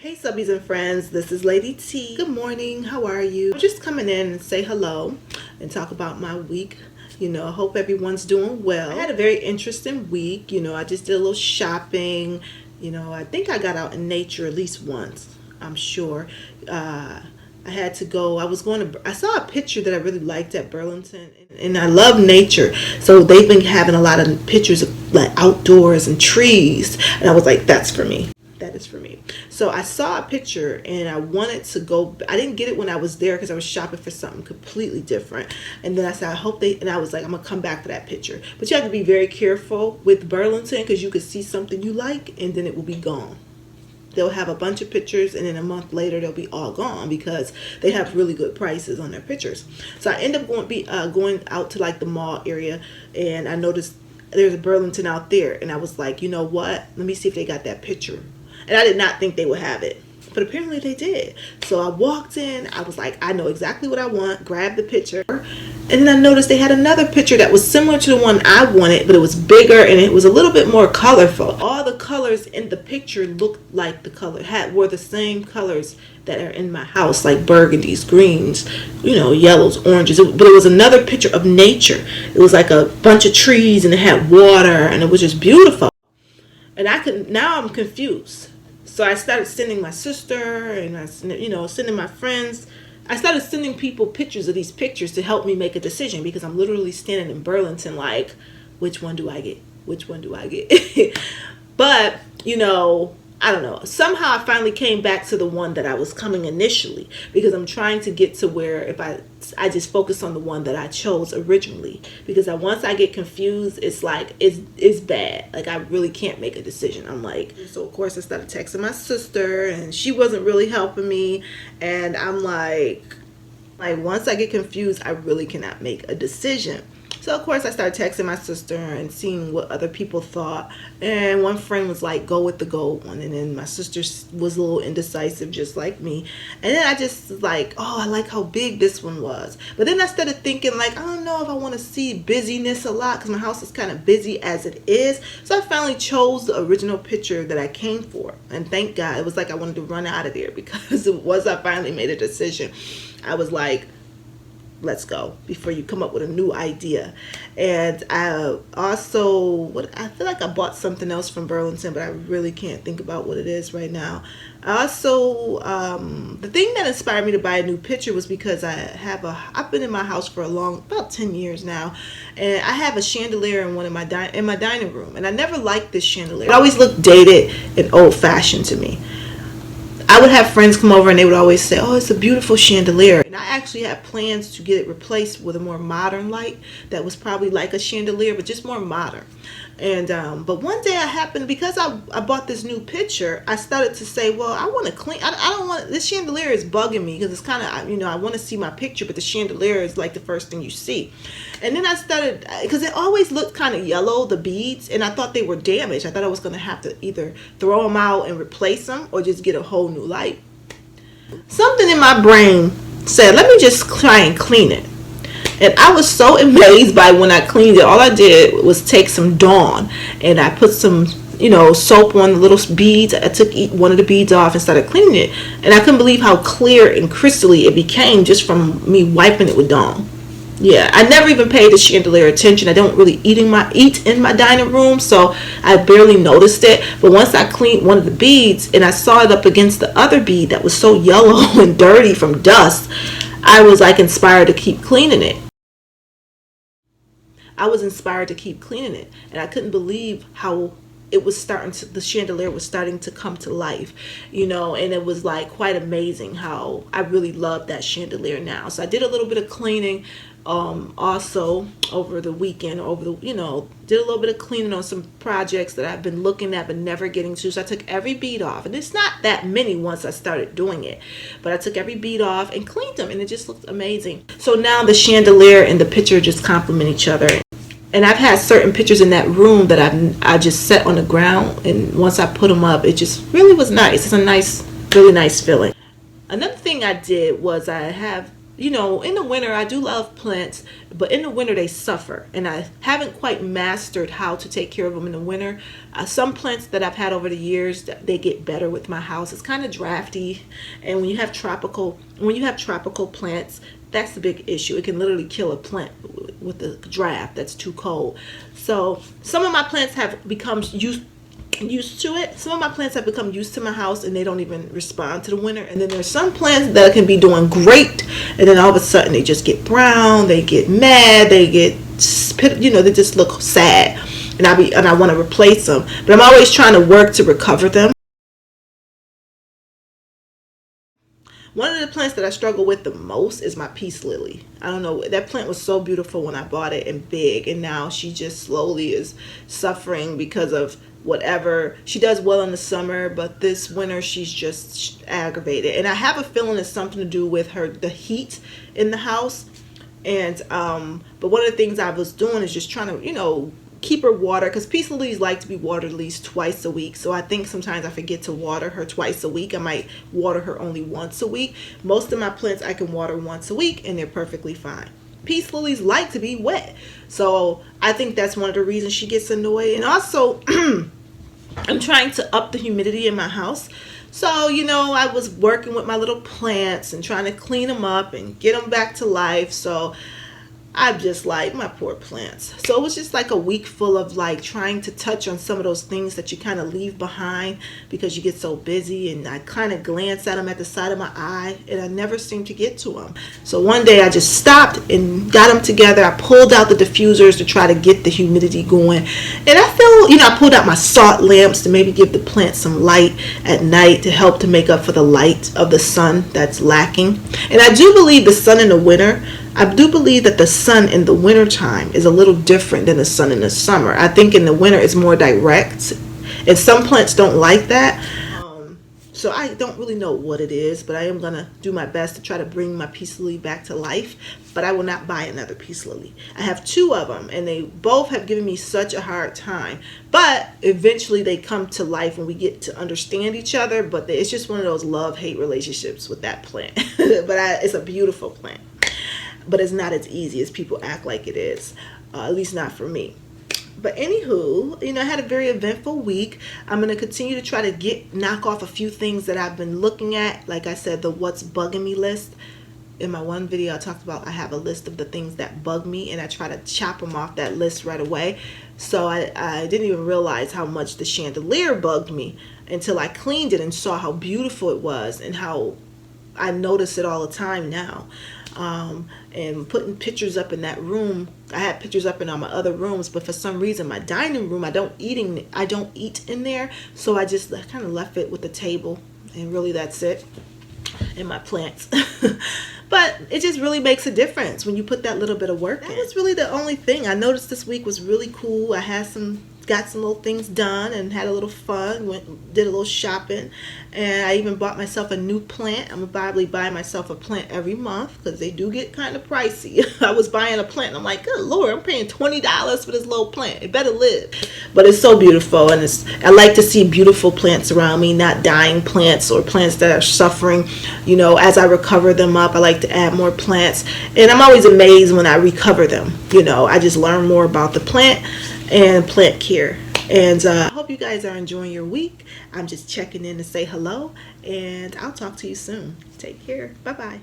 Hey subbies and friends, this is Lady T. Good morning, how are you? I'm just coming in and say hello and talk about my week. I hope everyone's doing well. I had a very interesting week. I just did a little shopping. I think I got out in nature at least once, I'm sure. I had to go. I saw a picture that I really liked at Burlington, and I love nature. So they've been having a lot of pictures of like outdoors and trees, and I was like, that's for me. That is for me. So I saw a picture and I wanted to go. I didn't get it when I was there because I was shopping for something completely different. And then I said, and I was like, I'm going to come back for that picture. But you have to be very careful with Burlington because you could see something you like and then it will be gone. They'll have a bunch of pictures and then a month later they'll be all gone because they have really good prices on their pictures. So I ended up going out to like the mall area, and I noticed there's a Burlington out there, and I was like, you know what? Let me see if they got that picture. And I did not think they would have it, but apparently they did. So I walked in, I was like, I know exactly what I want, grabbed the picture, and then I noticed they had another picture that was similar to the one I wanted, but it was bigger and it was a little bit more colorful. All the colors in the picture looked like were the same colors that are in my house, like burgundies, greens, yellows, oranges. But it was another picture of nature. It was like a bunch of trees and it had water and it was just beautiful. And now I'm confused. So I started sending my sister and sending my friends. I started sending people pictures of these pictures to help me make a decision because I'm literally standing in Burlington like, which one do I get? Which one do I get? But, I don't know. Somehow I finally came back to the one that I was coming initially because I'm trying to get to where if I just focus on the one that I chose originally, because once I get confused, it's like it's bad. Like I really can't make a decision. I'm like, so of course I started texting my sister and she wasn't really helping me, and I'm like once I get confused, I really cannot make a decision. So of course I started texting my sister and seeing what other people thought, and one friend was like, go with the gold one, and then my sister was a little indecisive just like me, and then I just was like, oh, I like how big this one was. But then I started thinking like, I don't know if I want to see busyness a lot because my house is kind of busy as it is. So I finally chose the original picture that I came for, and thank God. It was like I wanted to run out of there because once I finally made a decision, I was like, let's go before you come up with a new idea. And I also, I feel like I bought something else from Burlington, but I really can't think about what it is right now. I also, the thing that inspired me to buy a new picture was because I've been in my house for about 10 years now, and I have a chandelier in my dining room, and I never liked this chandelier. It always looked dated and old-fashioned to me. I would have friends come over and they would always say, oh, it's a beautiful chandelier. And I actually have plans to get it replaced with a more modern light that was probably like a chandelier, but just more modern. And but one day because I bought this new picture, I started to say, well, I want to clean. I don't want, this chandelier is bugging me because it's kind of, I want to see my picture, but the chandelier is like the first thing you see. And then I started, because it always looked kind of yellow, the beads, and I thought they were damaged. I thought I was going to have to either throw them out and replace them or just get a whole new light. Something in my brain said, let me just try and clean it. And I was so amazed by when I cleaned it. All I did was take some Dawn and I put some, soap on the little beads. I took one of the beads off and started cleaning it. And I couldn't believe how clear and crystally it became just from me wiping it with Dawn. Yeah, I never even paid the chandelier attention. I don't really eat in my dining room, so I barely noticed it. But once I cleaned one of the beads and I saw it up against the other bead that was so yellow and dirty from dust, I was like inspired to keep cleaning it. And I couldn't believe how the chandelier was starting to come to life, and it was like quite amazing how I really love that chandelier now. So I did a little bit of cleaning also over the weekend, did a little bit of cleaning on some projects that I've been looking at but never getting to. So I took every bead off, and it's not that many once I started doing it, but I took every bead off and cleaned them, and it just looked amazing. So now the chandelier and the picture just complement each other. And I've had certain pictures in that room that I just set on the ground, and once I put them up, it just really was nice. It's a really nice feeling. Another thing I did was I have you know, in the winter, I do love plants, but in the winter they suffer, and I haven't quite mastered how to take care of them in the winter. Some plants that I've had over the years, they get better with my house. It's kind of drafty, and when you have tropical plants, that's the big issue. It can literally kill a plant with the draft that's too cold. So some of my plants have become used to it. Some of my plants have become used to my house, and they don't even respond to the winter. And then there's some plants that can be doing great, and then all of a sudden they just get brown, they get mad, they get, you know, they just look sad, and I want to replace them, but I'm always trying to work to recover them. One of the plants that I struggle with the most is my peace lily. I don't know, that plant was so beautiful when I bought it and big, and now she just slowly is suffering because of whatever. She does well in the summer, but this winter she's just aggravated, and I have a feeling it's something to do with the heat in the house. And but one of the things I was doing is just trying to, you know, keep her water, because peace lilies like to be watered at least twice a week. So I think sometimes I forget to water her twice a week. I might water her only once a week. Most of my plants I can water once a week, and they're perfectly fine. Peace lilies like to be wet, so I think that's one of the reasons she gets annoyed. And also I'm trying to up the humidity in my house. So, you know, I was working with my little plants and trying to clean them up and get them back to life. So I'm just like, my poor plants. So it was just like a week full of like trying to touch on some of those things that you kind of leave behind because you get so busy, and I kind of glance at them at the side of my eye, and I never seem to get to them. So one day I just stopped and got them together. I pulled out the diffusers to try to get the humidity going, and I feel, you know, I pulled out my salt lamps to maybe give the plant some light at night to help to make up for the light of the sun that's lacking. And I do believe the sun in the winter, I do believe that the sun in the winter time is a little different than the sun in the summer. I think in the winter it's more direct, and some plants don't like that. So I don't really know what it is, but I am going to do my best to try to bring my peace lily back to life. But I will not buy another peace lily. I have two of them, and they both have given me such a hard time. But eventually they come to life when we get to understand each other. But it's just one of those love-hate relationships with that plant. But it's a beautiful plant. But it's not as easy as people act like it is, at least not for me. But anywho, you know, I had a very eventful week. I'm going to continue to try to knock off a few things that I've been looking at. Like I said, the what's bugging me list. In my one video I talked about, I have a list of the things that bug me, and I try to chop them off that list right away. So I didn't even realize how much the chandelier bugged me until I cleaned it and saw how beautiful it was, and how I notice it all the time now. And putting pictures up in that room. I had pictures up in all my other rooms, but for some reason my dining room, I don't eat in there, so I just kind of left it with the table, and really that's it, and my plants. But it just really makes a difference when you put that little bit of work in. That was really the only thing I noticed this week was really cool. I got some little things done and had a little fun, did a little shopping, and I even bought myself a new plant. I'm probably buying myself a plant every month because they do get kind of pricey. I was buying a plant and I'm like, good Lord, I'm paying $20 for this little plant. It better live. But it's so beautiful, and I like to see beautiful plants around me, not dying plants or plants that are suffering. You know, as I recover them up, I like to add more plants, and I'm always amazed when I recover them. You know, I just learn more about the plant and plant care. And I hope you guys are enjoying your week. I'm just checking in to say hello, and I'll talk to you soon. Take care. Bye-bye.